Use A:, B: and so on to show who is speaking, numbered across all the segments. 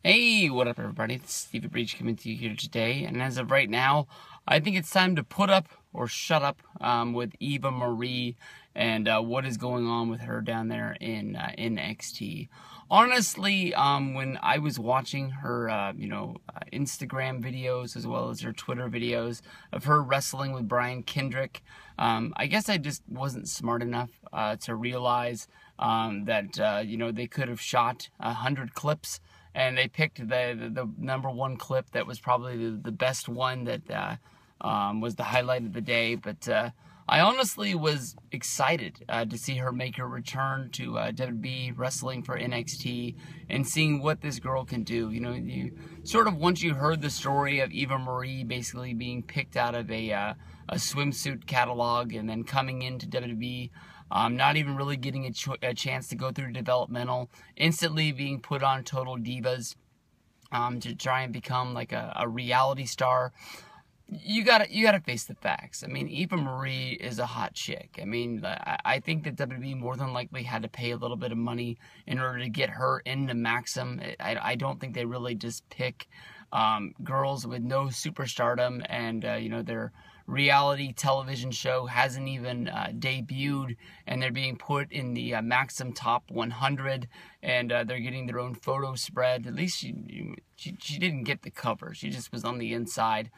A: Hey, what up, everybody? It's Eva Marie coming to you here today, and as of right now, I think it's time to put up or shut up with Eva Marie and what is going on with her down there in NXT. Honestly, when I was watching her, Instagram videos as well as her Twitter videos of her wrestling with Brian Kendrick, I guess I just wasn't smart enough to realize that they could have shot 100 clips. And they picked the number one clip that was probably the best one that was the highlight of the day. But I honestly was excited to see her make her return to WWE wrestling for NXT and seeing what this girl can do. You sort of, once you heard the story of Eva Marie basically being picked out of a swimsuit catalog and then coming into WWE, not even really getting a chance to go through developmental, instantly being put on Total Divas to try and become like a reality star. You gotta face the facts. I mean, Eva Marie is a hot chick. I mean, I think that WWE more than likely had to pay a little bit of money in order to get her into Maxim. I don't think they really just pick girls with no superstardom and their reality television show hasn't even debuted, and they're being put in the Maxim Top 100, and they're getting their own photo spread. At least she didn't get the cover. She just was on the inside.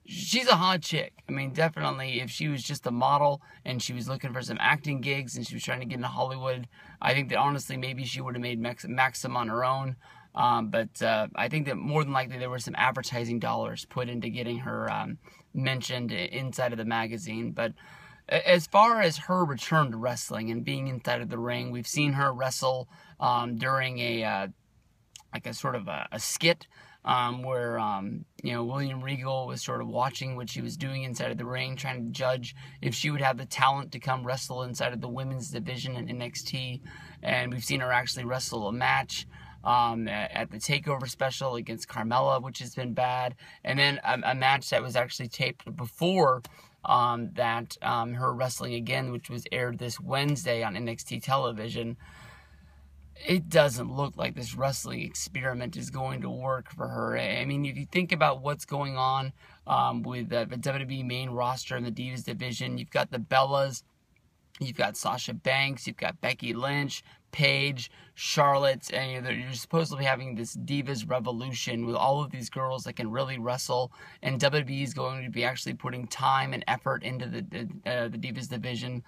A: She's a hot chick. I mean, definitely, if she was just a model and she was looking for some acting gigs and she was trying to get into Hollywood, I think that honestly maybe she would have made Maxim on her own. But I think that more than likely there were some advertising dollars put into getting her mentioned inside of the magazine. But as far as her return to wrestling and being inside of the ring, we've seen her wrestle during a sort of a skit where William Regal was sort of watching what she was doing inside of the ring, trying to judge if she would have the talent to come wrestle inside of the women's division in NXT. And we've seen her actually wrestle a match at the TakeOver special against Carmella, which has been bad, and then a match that was actually taped before her wrestling again, which was aired this Wednesday on NXT television. It doesn't look like this wrestling experiment is going to work for her. I mean, if you think about what's going on with the WWE main roster in the Divas division, you've got the Bellas, you've got Sasha Banks, you've got Becky Lynch, Paige, Charlotte, and you're supposed to be having this Divas revolution with all of these girls that can really wrestle, and WWE is going to be actually putting time and effort into the Divas division.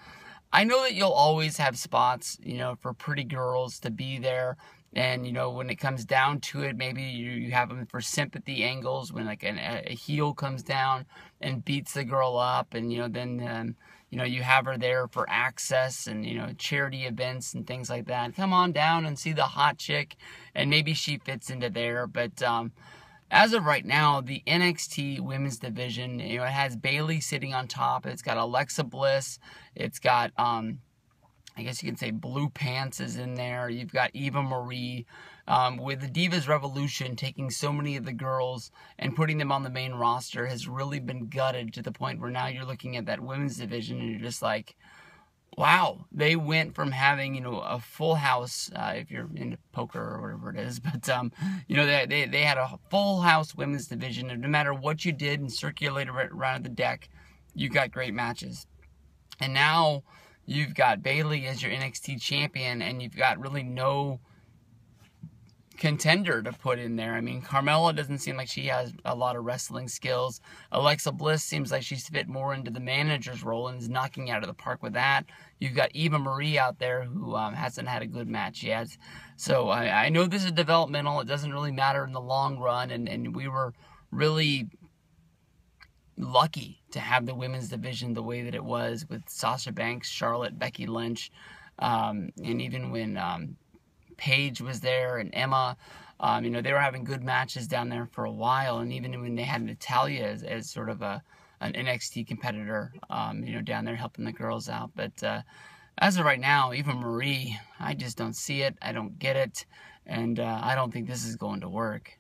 A: I know that you'll always have spots, for pretty girls to be there. And, when it comes down to it, maybe you have them for sympathy angles when like a heel comes down and beats the girl up. And, then, you have her there for access and, charity events and things like that. Come on down and see the hot chick, and maybe she fits into there. But as of right now, the NXT women's division, it has Bayley sitting on top. It's got Alexa Bliss. It's got, I guess you can say Blue Pants is in there. You've got Eva Marie. With the Divas Revolution taking so many of the girls and putting them on the main roster has really been gutted to the point where now you're looking at that women's division and you're just like, wow, they went from having, a full house, if you're into poker or whatever it is, but, they had a full house women's division, and no matter what you did and circulated around the deck, you got great matches. And now you've got Bayley as your NXT champion, and you've got really no contender to put in there. I mean, Carmella doesn't seem like she has a lot of wrestling skills. Alexa Bliss seems like she's fit more into the manager's role and is knocking out of the park with that. You've got Eva Marie out there who hasn't had a good match yet. So I know this is developmental. It doesn't really matter in the long run, and we were really lucky to have the women's division the way that it was with Sasha Banks, Charlotte, Becky Lynch, and even when Paige was there and Emma, they were having good matches down there for a while, and even when they had Natalya as sort of an NXT competitor, down there helping the girls out. But as of right now, Eva Marie, I just don't see it. I don't get it, and I don't think this is going to work.